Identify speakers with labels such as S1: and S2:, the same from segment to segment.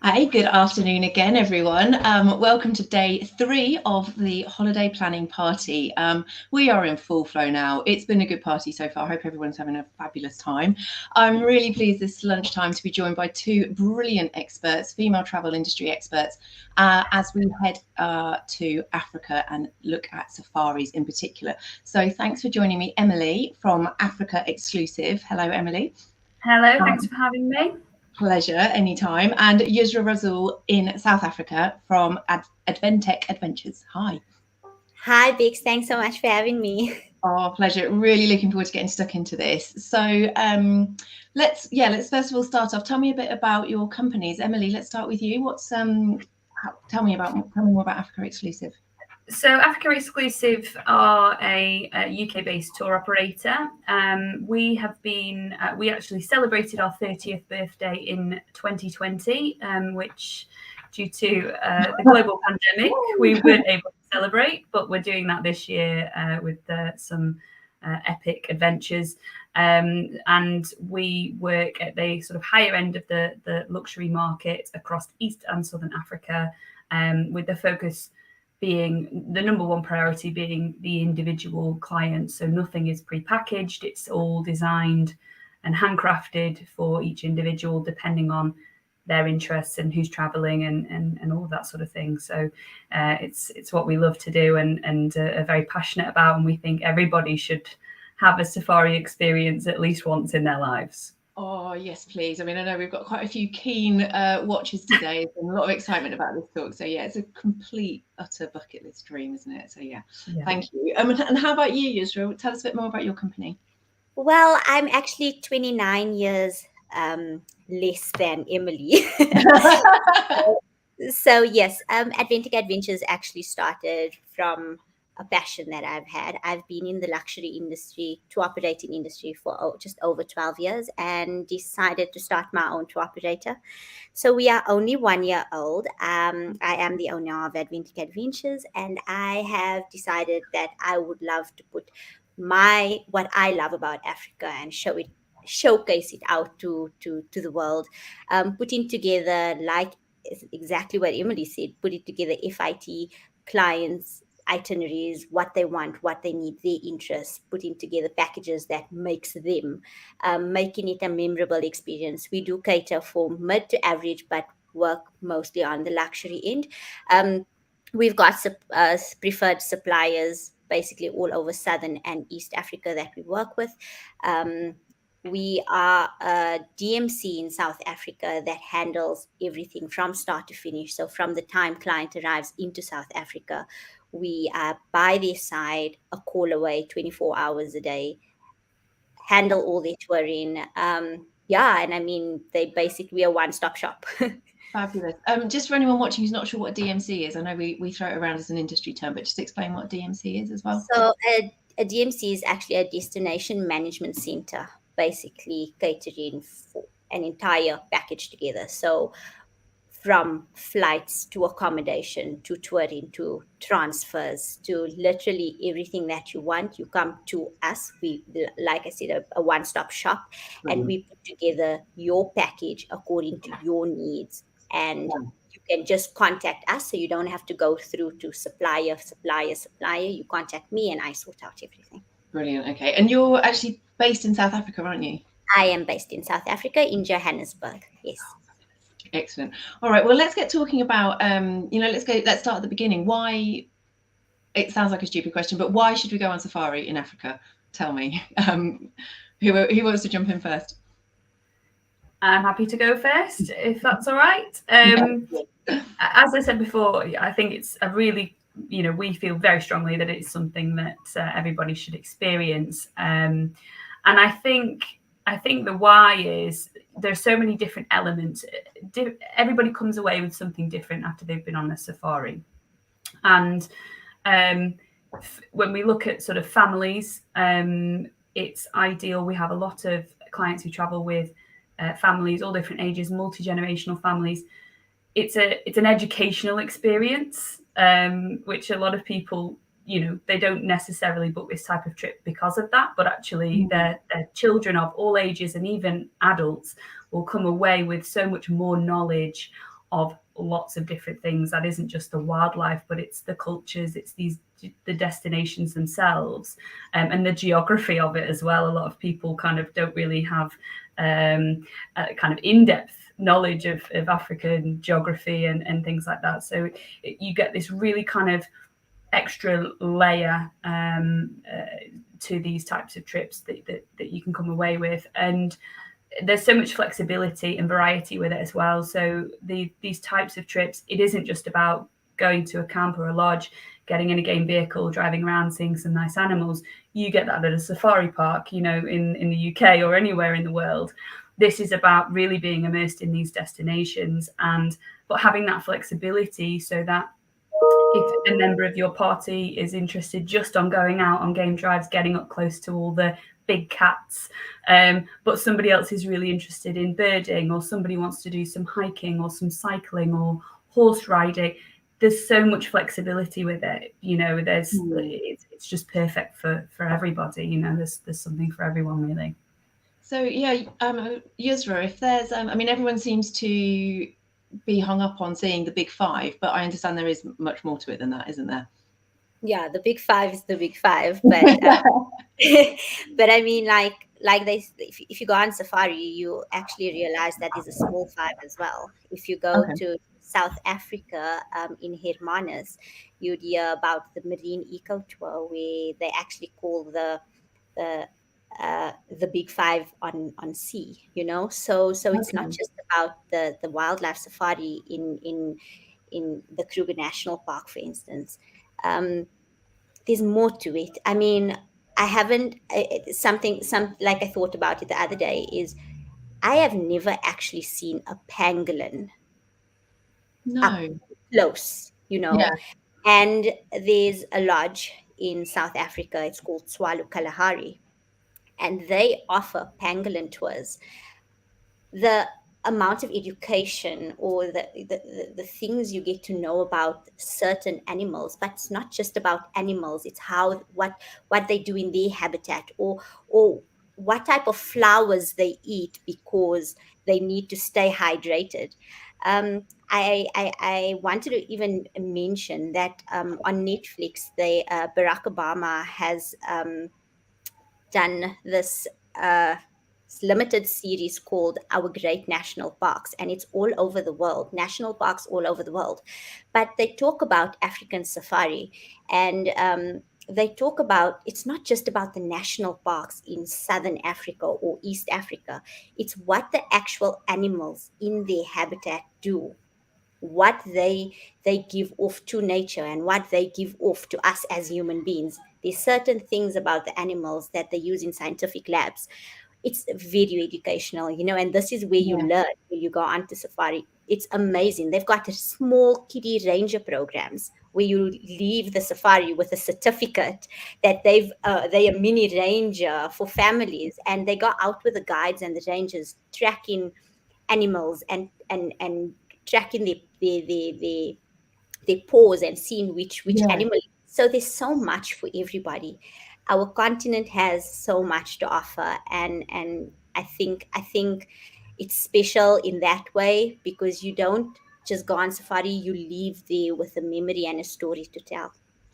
S1: Hi, good afternoon again, everyone. Welcome to day 3 of the holiday planning party. We are in full flow now. It's been a good party so far. I hope everyone's having a fabulous time. I'm really pleased this lunchtime to be joined by 2 brilliant experts, female travel industry experts, as we head to Africa and look at safaris in particular. So thanks for joining me, Emily from Africa Exclusive. Hello, Emily.
S2: Hello, thanks for having me.
S1: Pleasure, anytime. And Yusra Rasul in South Africa from Adventek Adventures. Hi.
S3: Hi, Bix. Thanks so much for having me.
S1: Oh, pleasure. Really looking forward to getting stuck into this. So let's first of all start off. Tell me a bit about your companies. Emily, let's start with you. Tell me more about Africa Exclusive.
S2: So Africa Exclusive are a UK-based tour operator. We actually celebrated our 30th birthday in 2020, which due to the global pandemic, we weren't able to celebrate, but we're doing that this year with some epic adventures. And we work at the sort of higher end of the luxury market across East and Southern Africa, with the focus being the number one priority being the individual client. So nothing is pre-packaged. It's all designed and handcrafted for each individual, depending on their interests and who's traveling and all of that sort of thing. So it's what we love to do and are very passionate about. And we think everybody should have a safari experience at least once in their lives.
S1: Oh, yes, please. I mean, I know we've got quite a few keen watchers today and a lot of excitement about this talk. So, yeah, it's a complete, utter bucket list dream, isn't it? So, yeah. Thank you. And how about you, Yusra? Tell us a bit more about your company.
S3: Well, I'm actually 29 years less than Emily. So, yes, Adventek Adventures actually started from a passion that I've had. I've been in the luxury industry, tour operating industry for just over 12 years and decided to start my own tour operator. So we are only 1 year old. I am the owner of Adventek Adventures, and I have decided that I would love to put what I love about Africa and showcase it out to the world, putting together, like exactly what Emily said, put it together FIT clients itineraries, what they want, what they need, their interests, putting together packages that makes them, making it a memorable experience. We do cater for mid to average, but work mostly on the luxury end. We've got preferred suppliers basically all over Southern and East Africa that we work with. We are a DMC in South Africa that handles everything from start to finish. So from the time client arrives into South Africa, we are by their side, a call away, 24 hours a day, handle all their touring. And I mean, they basically a one-stop shop.
S1: Fabulous. Just for anyone watching who's not sure what DMC is, I know we throw it around as an industry term, but just explain what DMC is as well.
S3: So a DMC is actually a destination management center, basically catering for an entire package together. So from flights to accommodation to touring to transfers to literally everything that you want, you come to us. We, like I said, a one-stop shop, and we put together your package according to your needs, and you can just contact us, so you don't have to go through to supplier. You contact me and I sort out everything.
S1: Brilliant. Okay. And you're actually based in South Africa, aren't you?
S3: I am based in South Africa, in Johannesburg. Yes.
S1: Excellent. All right. Well, let's get talking about, let's start at the beginning. Why, it sounds like a stupid question, but why should we go on safari in Africa? Tell me. Who wants to jump in first?
S2: I'm happy to go first, if that's all right. As I said before, I think it's a really, we feel very strongly that it's something that everybody should experience. And I think the why is there's so many different elements. Everybody comes away with something different after they've been on a safari. And when we look at sort of families, it's ideal. We have a lot of clients who travel with families, all different ages, multi-generational families. It's an educational experience, which a lot of people, they don't necessarily book this type of trip because of that, but actually their children of all ages and even adults will come away with so much more knowledge of lots of different things. That isn't just the wildlife, but it's the cultures, it's the destinations themselves, and the geography of it as well. A lot of people kind of don't really have kind of in-depth knowledge of African geography and things like that. So you get this really kind of extra layer to these types of trips that you can come away with. And there's so much flexibility and variety with it as well. So these types of trips, it isn't just about going to a camp or a lodge, getting in a game vehicle, driving around, seeing some nice animals. You get that at a safari park, you know, in the UK or anywhere in the world. This is about really being immersed in these destinations, but having that flexibility so that if a member of your party is interested just on going out on game drives, getting up close to all the big cats, but somebody else is really interested in birding, or somebody wants to do some hiking or some cycling or horse riding, there's so much flexibility with it. You know, it's just perfect for everybody. You know, there's something for everyone, really.
S1: So yeah, Yusra, if there's, I mean, everyone seems to be hung up on seeing the big five, but I understand there is much more to it than that, isn't there?
S3: Yeah, the big five is the big five, but but I mean, like they, if you go on safari, you actually realize that there's a small five as well. If you go to South Africa, in Hermanus, you'd hear about the marine eco tour, where they actually call the big five on sea, you know. So it's not just about the wildlife safari in the Kruger National Park, for instance. There's more to it. I mean, I haven't like I thought about it the other day is I have never actually seen a pangolin up close, you know.
S1: Yeah.
S3: And there's a lodge in South Africa, it's called Swalu Kalahari, and they offer pangolin tours. The amount of education or the things you get to know about certain animals, but it's not just about animals, it's how what they do in their habitat, or what type of flowers they eat because they need to stay hydrated. I wanted to even mention that on Netflix, Barack Obama has done this limited series called Our Great National Parks, and it's all over the world, national parks all over the world. But they talk about African safari, and they talk about, it's not just about the national parks in Southern Africa or East Africa, it's what the actual animals in their habitat do, what they give off to nature and what they give off to us as human beings. There's certain things about the animals that they use in scientific labs. It's very educational, you know, and this is where you learn when you go onto safari. It's amazing. They've got a small kiddie ranger programs where you leave the safari with a certificate that they're a mini ranger for families, and they go out with the guides and the rangers tracking animals and tracking their paws and seeing which animal. So there's so much for everybody. Our continent has so much to offer, and I think it's special in that way, because you don't just go on safari, you leave there with a memory and a story to tell.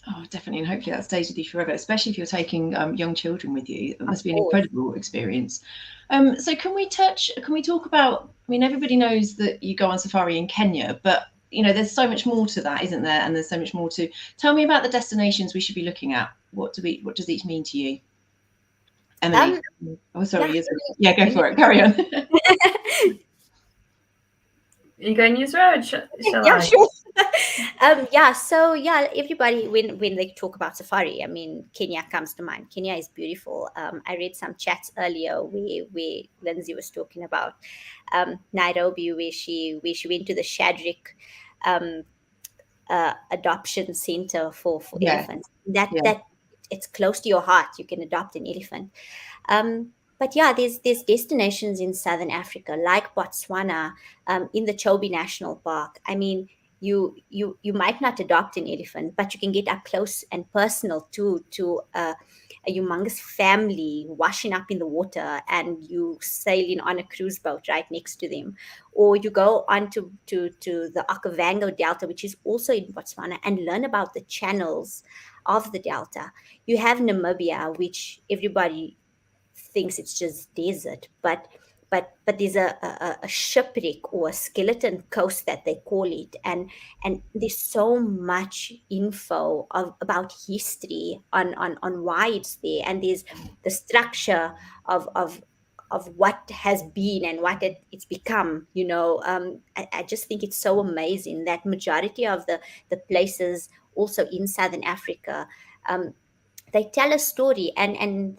S1: Oh, definitely, and hopefully that stays with you forever, especially if you're taking young children with you. It must be an incredible experience. So can we talk about, I mean, everybody knows that you go on safari in Kenya, but you know, there's so much more to that, isn't there? And there's so much more to tell me about the destinations we should be looking at. What does each mean to you? Emily. Oh, sorry. Yeah, go for it. Carry on.
S2: Are you going, Yusra?
S3: Yeah, sure. So everybody, when they talk about safari, I mean, Kenya comes to mind. Kenya is beautiful. I read some chats earlier where Lindsay was talking about Nairobi, where she went to the Shadrach adoption center for elephants. That it's close to your heart. You can adopt an elephant. But yeah, there's destinations in Southern Africa, like Botswana, in the Chobe National Park. I mean, you might not adopt an elephant, but you can get up close and personal to a humongous family washing up in the water and you sailing on a cruise boat right next to them. Or you go on to the Okavango Delta, which is also in Botswana, and learn about the channels of the Delta. You have Namibia, which everybody thinks it's just desert, but there's a shipwreck or a skeleton coast that they call it, and there's so much info about history on why it's there, and there's the structure of what has been and what it's become. I just think it's so amazing that majority of the places also in Southern Africa, they tell a story, and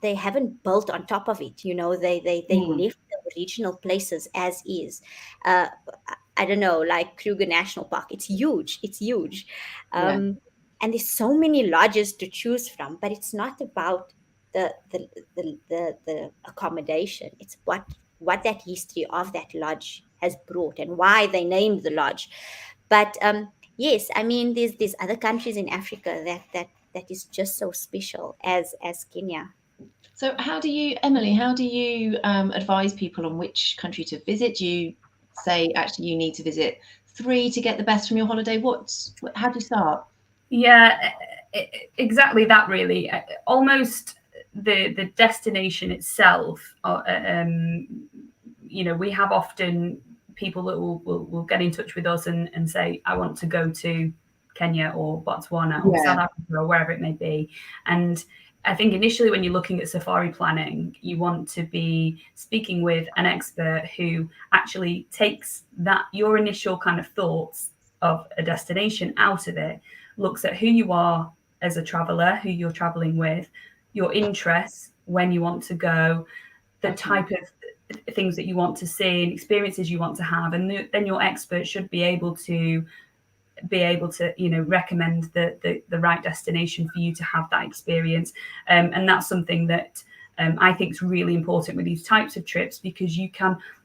S3: they haven't built on top of it. They left the original places as is. uh, I don't know, like Kruger National Park, it's huge. And there's so many lodges to choose from, but it's not about the accommodation. It's what that history of that lodge has brought and why they named the lodge. But yes, I mean, there's other countries in Africa that is just so special as Kenya.
S1: So Emily, how do you advise people on which country to visit? Do you say, actually, you need to visit 3 to get the best from your holiday? How do you start?
S2: Yeah, exactly that, really. Almost the destination itself, we have often people that will get in touch with us and say, I want to go to Kenya or Botswana or South Africa or wherever it may be. And I think initially when you're looking at safari planning, you want to be speaking with an expert who actually takes your initial kind of thoughts of a destination out of it, looks at who you are as a traveller, who you're travelling with, your interests, when you want to go, the type of things that you want to see and experiences you want to have, and then your expert should be able to recommend the right destination for you to have that experience. And that's something that I think is really important with these types of trips, because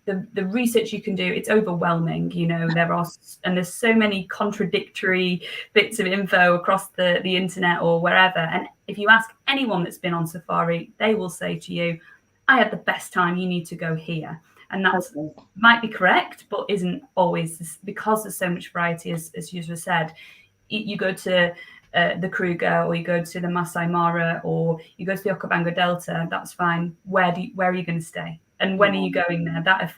S2: the research you can do, it's overwhelming. There's so many contradictory bits of info across the internet or wherever. And if you ask anyone that's been on safari, they will say to you, I had the best time, you need to go here. And that might be correct, but isn't always, because there's so much variety, as Yusra said. You go to the Kruger, or you go to the Masai Mara, or you go to the Okavango Delta, that's fine. Where are you going to stay? And when are you going there? That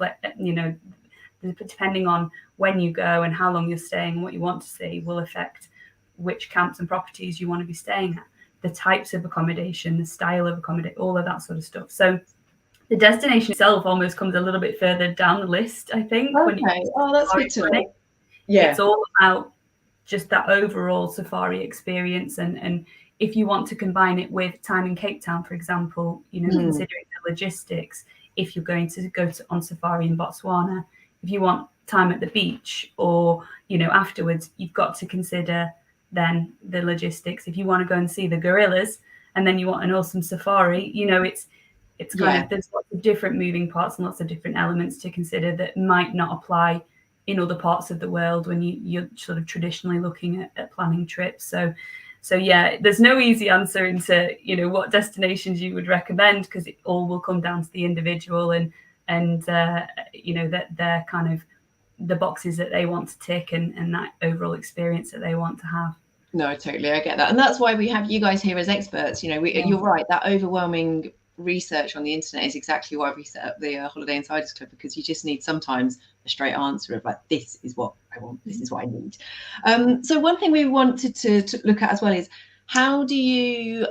S2: depending on when you go and how long you're staying and what you want to see, will affect which camps and properties you want to be staying at, the types of accommodation, the style of accommodation, all of that sort of stuff. So the destination itself almost comes a little bit further down the list, I think.
S1: Okay. That's good to know. Yeah.
S2: It's all about just that overall safari experience. And if you want to combine it with time in Cape Town, for example, considering the logistics, if you're going to go on safari in Botswana, if you want time at the beach or, afterwards, you've got to consider then the logistics. If you want to go and see the gorillas and then you want an awesome safari, it's kind of, there's lots of different moving parts and lots of different elements to consider that might not apply in other parts of the world when you're sort of traditionally looking at planning trips. So yeah, there's no easy answer into, what destinations you would recommend, because it all will come down to the individual and that they're kind of the boxes that they want to tick and that overall experience that they want to have.
S1: No, totally. I get that. And that's why we have you guys here as experts. You're right. That overwhelming research on the internet is exactly why we set up the Holiday Insiders Club, because you just need sometimes a straight answer of like, this is what I want, this is what I need. So one thing we wanted to look at as well is, how do you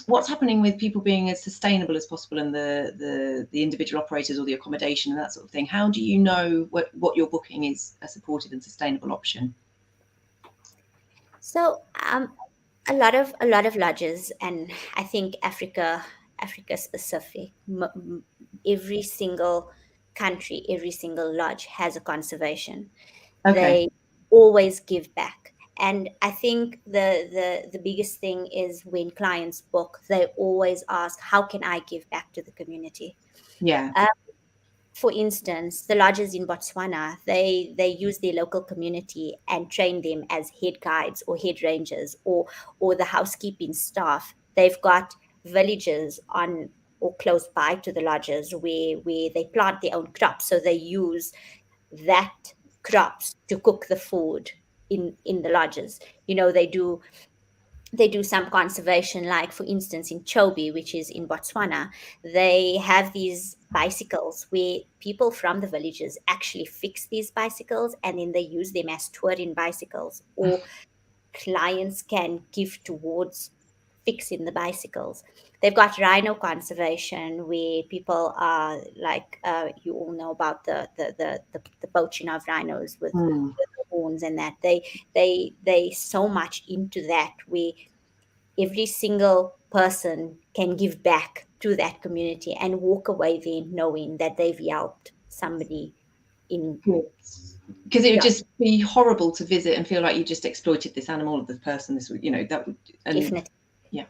S1: what's happening with people being as sustainable as possible in the individual operators or the accommodation and that sort of thing? How do you know what you're booking is a supported and sustainable option?
S3: So a lot of lodges, and I think Africa specific, every single country, every single lodge has a conservation.
S1: Okay.
S3: They always give back. And I think the biggest thing is when clients book, they always ask, how can I give back to the community?
S1: Yeah.
S3: for instance, the lodges in Botswana, they use their local community and train them as head guides or head rangers or the housekeeping staff. They've got villages on or close by to the lodges where they plant their own crops. So they use that crops to cook the food in the lodges. They do some conservation, like for instance in Chobe, which is in Botswana. They have these bicycles where people from the villages actually fix these bicycles, and then they use them as touring bicycles, or clients can give towards fixing the bicycles. They've got rhino conservation, where people are like, you all know about the poaching of rhinos with the horns, and that they so much into that, where every single person can give back to that community and walk away there knowing that they've helped somebody in.
S1: Because it would just be horrible to visit and feel like you just exploited this animal or this person. This would, that would,
S3: Definitely.
S1: Yeah.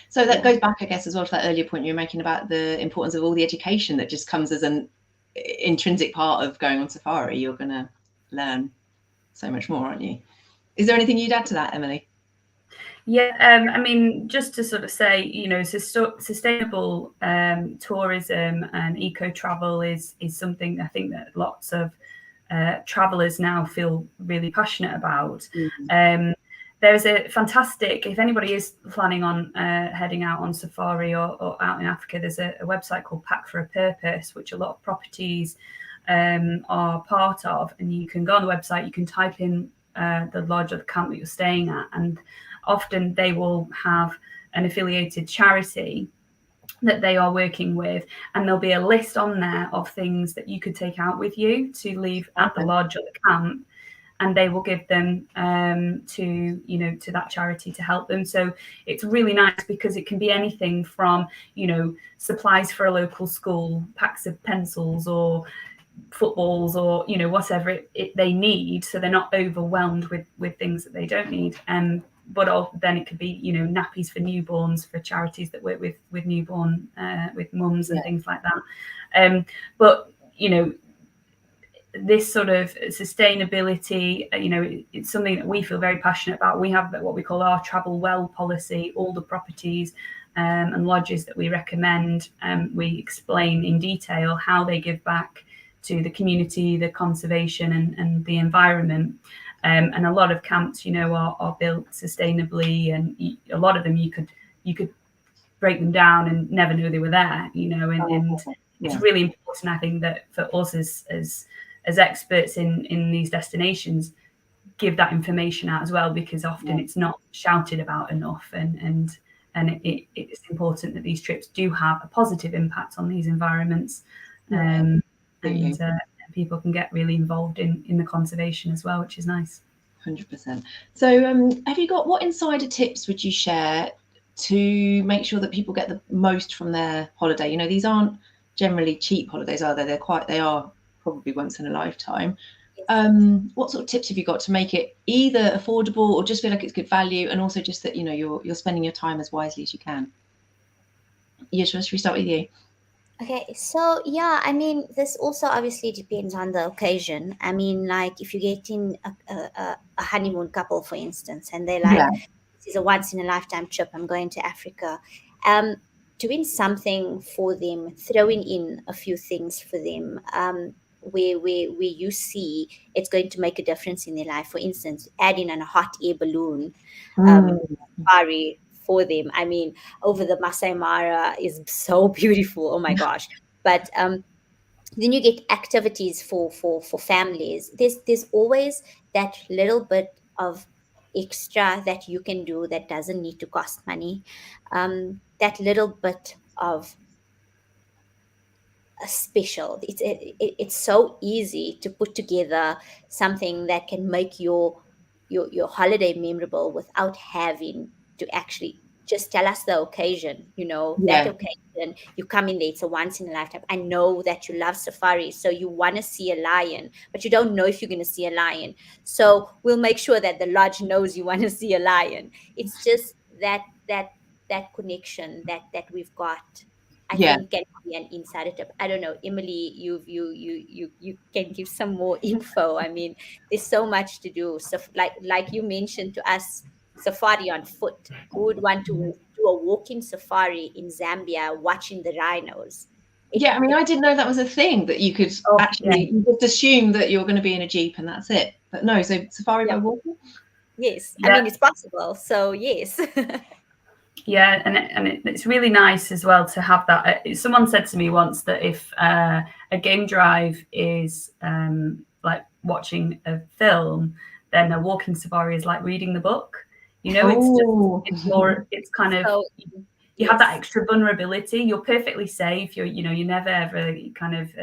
S1: So that goes back, I guess, as well to that earlier point you were making about the importance of all the education that just comes as an intrinsic part of going on safari. You're going to learn so much more, aren't you? Is there anything you'd add to that, Emily?
S2: Yeah, I mean, just to sort of say, sustainable tourism and eco travel is something I think that lots of travelers now feel really passionate about. There's a fantastic, if anybody is planning on heading out on safari or out in Africa, there's a website called Pack for a Purpose, which a lot of properties are part of. And you can go on the website, you can type in the lodge or the camp that you're staying at, and often they will have an affiliated charity that they are working with, and there'll be a list on there of things that you could take out with you to leave at the lodge or the camp, and they will give them to that charity to help them. So it's really nice because it can be anything from supplies for a local school, packs of pencils or footballs, or whatever they need, so they're not overwhelmed with things that they don't need. But then it could be nappies for newborns, for charities that work with newborn with mums and things like that. But this sort of sustainability, it's something that we feel very passionate about. We have what we call our travel well policy. All the properties and lodges that we recommend, we explain in detail how they give back to the community, the conservation and the environment. And a lot of camps, are built sustainably, and a lot of them you could break them down and never know they were there, and it's really important, I think, that for us as experts in these destinations, give that information out as well, because often it's not shouted about enough, and it's important that these trips do have a positive impact on these environments, and people can get really involved in the conservation as well, which is nice.
S1: 100%. So have you got, what insider tips would you share to make sure that people get the most from their holiday? These aren't generally cheap holidays, are they? They are probably once in a lifetime. What sort of tips have you got to make it either affordable or just feel like it's good value, and also just that you're spending your time as wisely as you can? Yusra, should we start with you?
S3: Okay, so I mean, this also obviously depends on the occasion. I mean, like if you're getting a honeymoon couple, for instance, and they're like, this is a once in a lifetime trip, I'm going to Africa. Doing something for them, throwing in a few things for them, where you see it's going to make a difference in their life. For instance, adding a hot air balloon safari for them. I mean, over the Masai Mara is so beautiful. Oh my gosh! But then you get activities for families. There's always that little bit of extra that you can do that doesn't need to cost money. That little bit of special. It's so easy to put together something that can make your holiday memorable without having to actually just tell us the occasion. That occasion you come in there, it's a once in a lifetime. I know that you love safari, so you want to see a lion, but you don't know if you're going to see a lion, so we'll make sure that the lodge knows you want to see a lion. It's just that connection that we've got. I
S1: Yeah.
S3: think can be an insider tip. I don't know, Emily, you can give some more info. I mean, there's so much to do. So like you mentioned to us, safari on foot. Who would want to do a walking safari in Zambia watching the rhinos?
S1: Yeah, I mean, I didn't know that was a thing, that you could you just assume that you're going to be in a Jeep and that's it. But no, so safari by walking?
S3: Yes, I mean, it's possible. So yes.
S2: Yeah, and it's really nice as well to have that. Someone said to me once that if a game drive is like watching a film, then a walking safari is like reading the book. You know, it's more, it's kind of,
S3: So,
S2: you have that extra vulnerability. You're perfectly safe. You're never ever kind of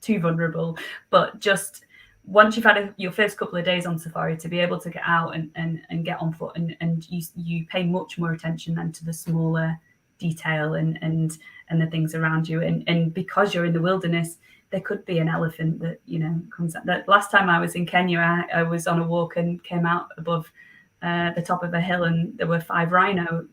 S2: too vulnerable, but just once you've had your first couple of days on safari, to be able to get out and get on foot, and you pay much more attention then to the smaller detail and the things around you, and because you're in the wilderness, there could be an elephant that comes out. That last time I was in Kenya, I was on a walk and came out above the top of a hill, and there were 5 rhino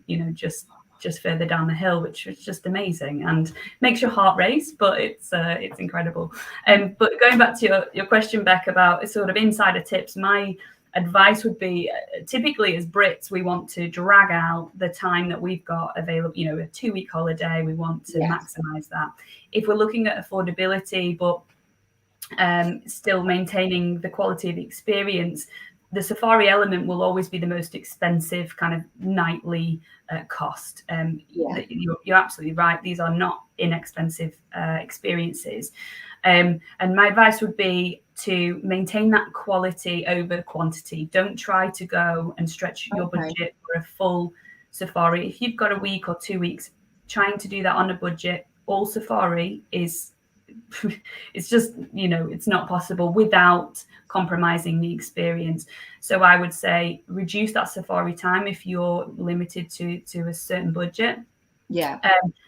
S2: just further down the hill, which was just amazing and makes your heart race, but it's incredible. But going back to your question, Beck, about sort of insider tips, my advice would be, typically as Brits, we want to drag out the time that we've got available, a 2-week holiday, we want to maximize that. If we're looking at affordability, but still maintaining the quality of the experience, the safari element will always be the most expensive kind of nightly cost. You're absolutely right. These are not inexpensive experiences. And my advice would be to maintain that quality over quantity. Don't try to go and stretch your budget for a full safari. If you've got a week or 2 weeks, trying to do that on a budget, all safari is it's just it's not possible without compromising the experience. So I would say reduce that safari time if you're limited to a certain budget.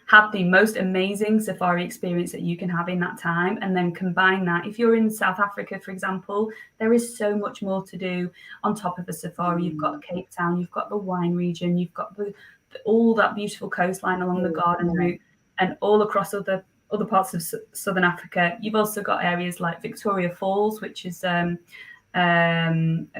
S2: Have the most amazing safari experience that you can have in that time, and then combine that. If you're in South Africa, for example, there is so much more to do on top of a safari. You've got Cape Town, you've got the wine region, you've got all that beautiful coastline along the garden route, and all across other parts of Southern Africa. You've also got areas like Victoria Falls, which is a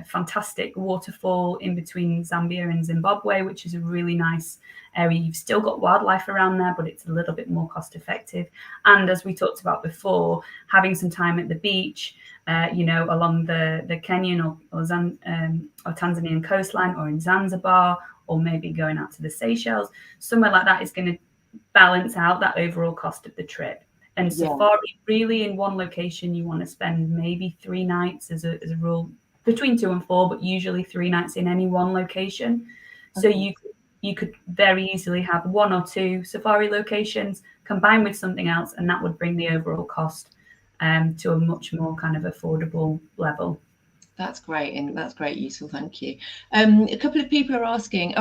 S2: fantastic waterfall in between Zambia and Zimbabwe, which is a really nice area. You've still got wildlife around there, but it's a little bit more cost effective. And as we talked about before, having some time at the beach, along the Kenyan or Tanzanian coastline, or in Zanzibar, or maybe going out to the Seychelles, somewhere like that is going to balance out that overall cost of the trip. And safari, really, in one location, you want to spend maybe 3 nights as a rule, between 2 and 4, but usually 3 nights in any one location. So you could very easily have 1 or 2 safari locations combined with something else, and that would bring the overall cost to a much more kind of affordable level.
S1: That's great, and that's great, useful. Thank you. A couple of people are asking.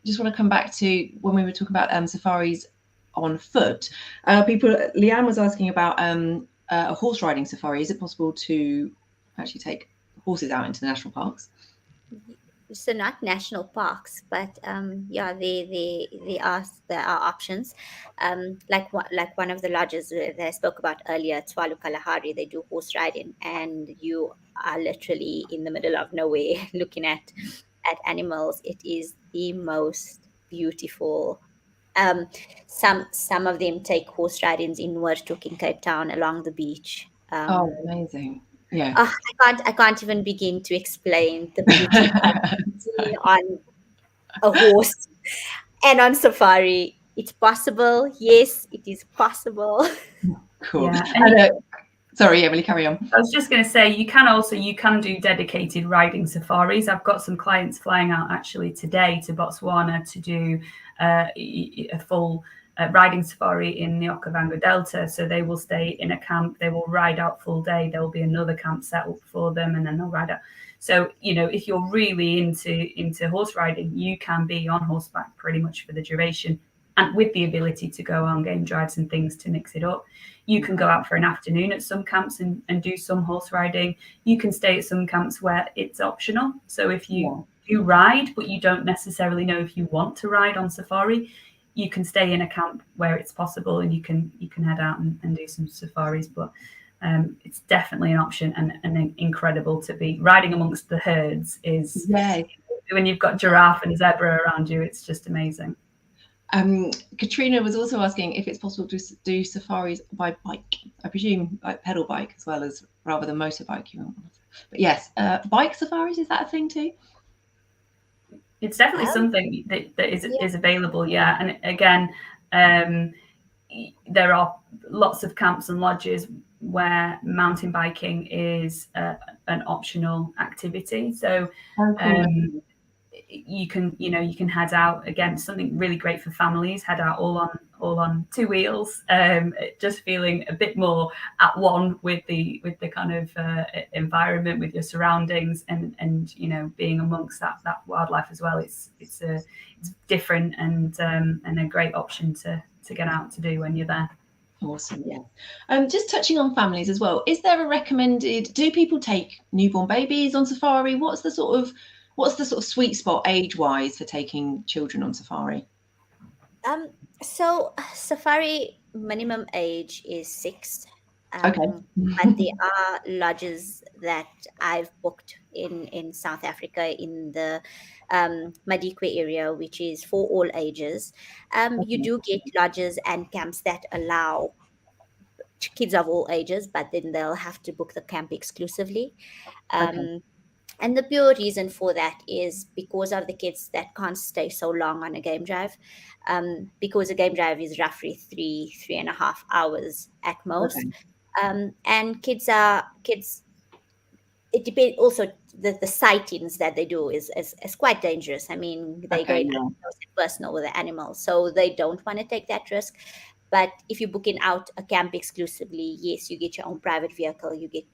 S1: Just want to come back to when we were talking about safaris on foot. Leanne was asking about a horse riding safari. Is it possible to actually take horses out into the national parks?
S3: So not national parks, but there are options. Like one of the lodges that I spoke about earlier, Tswalu Kalahari, they do horse riding, and you are literally in the middle of nowhere looking at animals. It is the most beautiful. Some of them take horse ridings in Windhoek in Cape Town along the beach.
S1: Amazing. Yeah.
S3: I can't even begin to explain the beauty of being on a horse and on safari. It's possible. Yes, it is possible.
S1: Cool. Yeah. Sorry, Emily, carry on.
S2: I was just going to say, you can do dedicated riding safaris. I've got some clients flying out actually today to Botswana to do a full riding safari in the Okavango Delta. So they will stay in a camp, they will ride out full day, there will be another camp set up for them, and then they'll ride out. So, if you're really into horse riding, you can be on horseback pretty much for the duration, and with the ability to go on game drives and things to mix it up. You can go out for an afternoon at some camps and do some horse riding. You can stay at some camps where it's optional. So if you ride, but you don't necessarily know if you want to ride on safari, you can stay in a camp where it's possible, and you can head out and do some safaris. But it's definitely an option, and incredible to be riding amongst the herds. Is when you've got giraffe and zebra around you, it's just amazing.
S1: Katrina was also asking if it's possible to do safaris by bike. I presume like pedal bike as well as rather than motorbike. But yes, bike safaris, is that a thing too?
S2: It's definitely something that is available. Yeah, and again, there are lots of camps and lodges where mountain biking is an optional activity. So you can head out, again, something really great for families, head out all on two wheels, just feeling a bit more at one with the kind of environment, with your surroundings, and being amongst that wildlife as well. It's different and a great option to get out to do when you're there.
S1: Awesome. Yeah. Just touching on families as well, is there a recommended, do people take newborn babies on safari? What's the sort of sweet spot age-wise for taking children on safari?
S3: So safari minimum age is 6.
S1: Okay.
S3: But there are lodges that I've booked in South Africa, in the Madikwe area, which is for all ages. You do get lodges and camps that allow kids of all ages, but then they'll have to book the camp exclusively. And the pure reason for that is because of the kids that can't stay so long on a game drive, because a game drive is roughly 3.5 hours at most. And kids, it depends also, the sightings that they do is quite dangerous. I mean, they go personal with the animals, so they don't want to take that risk. But if you're booking out a camp exclusively, yes, you get your own private vehicle. You get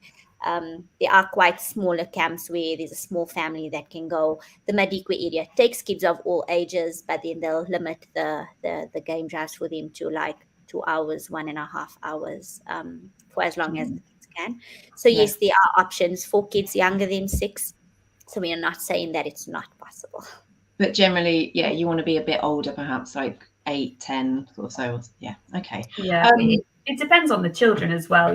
S3: there are quite smaller camps where there's a small family that can go. The Madikwe area takes kids of all ages, but then they'll limit the game drives for them to like 2 hours, 1.5 hours, for as long as the kids can. So yes, there are options for kids younger than 6. So we are not saying that it's not possible.
S1: But generally, you want to be a bit older, perhaps like 8, 10 or so. Yeah. Okay.
S2: Yeah. It depends on the children as well.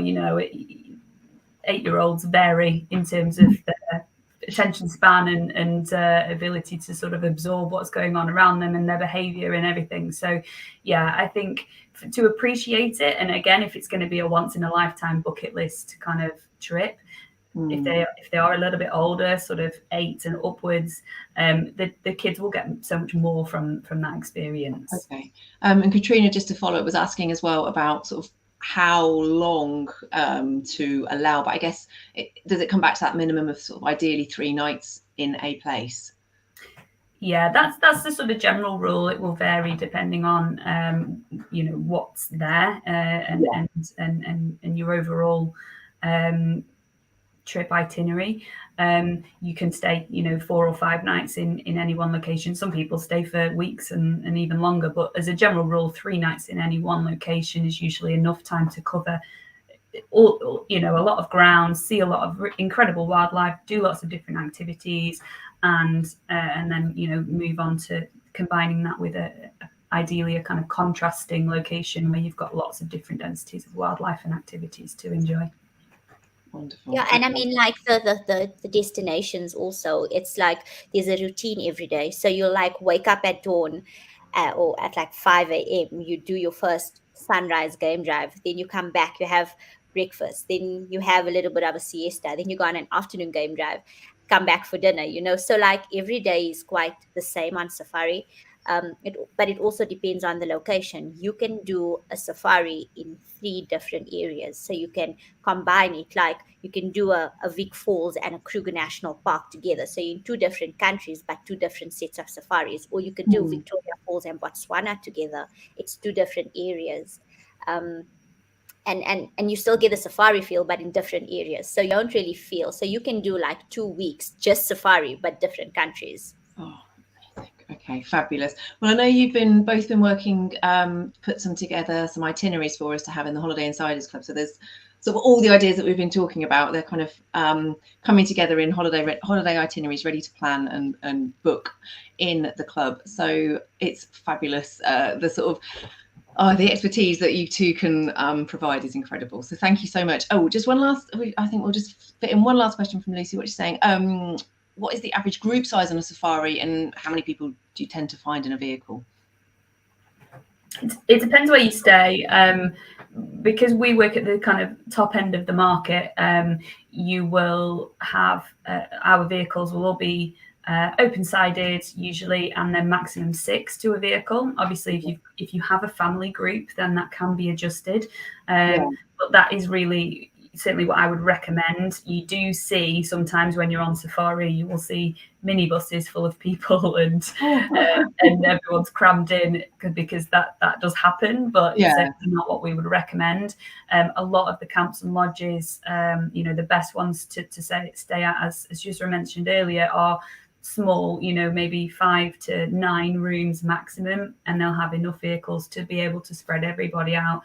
S2: 8-year-olds vary in terms of their attention span and ability to sort of absorb what's going on around them and their behavior and everything. So, I think to appreciate it, and again, if it's going to be a once in a lifetime bucket list kind of trip, if they are a little bit older, sort of 8 and upwards, the kids will get so much more from that experience.
S1: Okay. And Katrina, just to follow up, was asking as well about sort of how long to allow, but I guess does it come back to that minimum of sort of ideally 3 nights in a place? Yeah,
S2: that's the sort of general rule. It will vary depending on what's there and your overall trip itinerary. You can stay 4 or 5 nights in any one location. Some people stay for weeks and even longer, but as a general rule, 3 nights in any one location is usually enough time to cover all a lot of ground, see a lot of incredible wildlife, do lots of different activities, and then move on to combining that with ideally a kind of contrasting location where you've got lots of different densities of wildlife and activities to enjoy.
S1: Wonderful.
S3: Yeah, and I mean, like the destinations also, it's like there's a routine every day. So you'll like wake up at dawn or at like 5 a.m. You do your first sunrise game drive. Then you come back, you have breakfast. Then you have a little bit of a siesta. Then you go on an afternoon game drive, come back for dinner, So like every day is quite the same on safari. But it also depends on the location. You can do a safari in 3 different areas. So you can combine it, like you can do a Vic Falls and a Kruger National Park together. So you're in 2 different countries, but 2 different sets of safaris. Or you could do Victoria Falls and Botswana together. It's 2 different areas. And you still get a safari feel, but in different areas. So you don't really feel. So you can do like 2 weeks, just safari, but different countries.
S1: Oh. Okay, fabulous. Well, I know you've both been working, put some itineraries for us to have in the Holiday Insiders Club. So there's sort of all the ideas that we've been talking about, they're kind of coming together in holiday itineraries ready to plan and book in the club. So it's fabulous. The sort of the expertise that you two can provide is incredible. So thank you so much. Oh, just one last, I think we'll just fit in one last question from Lucy. What she's saying, what is the average group size on a safari, and how many people do you tend to find in a vehicle?
S2: It depends where you stay. Because we work at the kind of top end of the market, you will have our vehicles will all be open-sided usually, and then maximum 6 to a vehicle. Obviously, if you have a family group, then that can be adjusted. But that is really certainly what I would recommend. You do see sometimes when you're on safari, you will see minibuses full of people and everyone's crammed in, because that does happen, but it's certainly not what we would recommend. A lot of the camps and lodges, the best ones to stay at, as Yusra mentioned earlier, are small, maybe 5 to 9 rooms maximum, and they'll have enough vehicles to be able to spread everybody out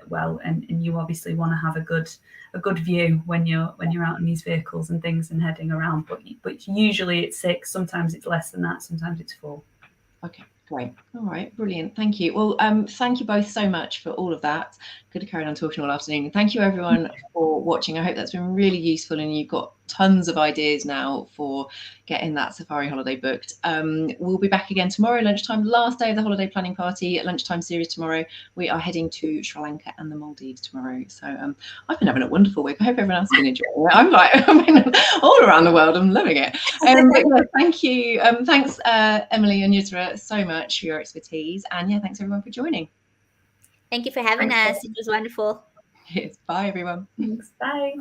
S2: well. And you obviously want to have a good view when you're out in these vehicles and things and heading around. But usually it's 6. Sometimes it's less than that. Sometimes it's 4.
S1: Okay, great. All right, brilliant. Thank you. Well, thank you both so much for all of that. Could have carried on talking all afternoon. Thank you everyone for watching. I hope that's been really useful and you've got tons of ideas now for getting that safari holiday booked. We'll be back again tomorrow lunchtime, last day of the holiday planning party at lunchtime series tomorrow. We are heading to Sri Lanka and the Maldives tomorrow. So I've been having a wonderful week. I hope everyone else has been enjoying it. I'm been all around the world. I'm loving it. But yeah, thank you. Thanks Emily and Yusra so much for your expertise, and yeah, thanks everyone for joining.
S3: Thank you for having us. It was wonderful.
S1: Yes, bye everyone.
S2: Thanks. Bye.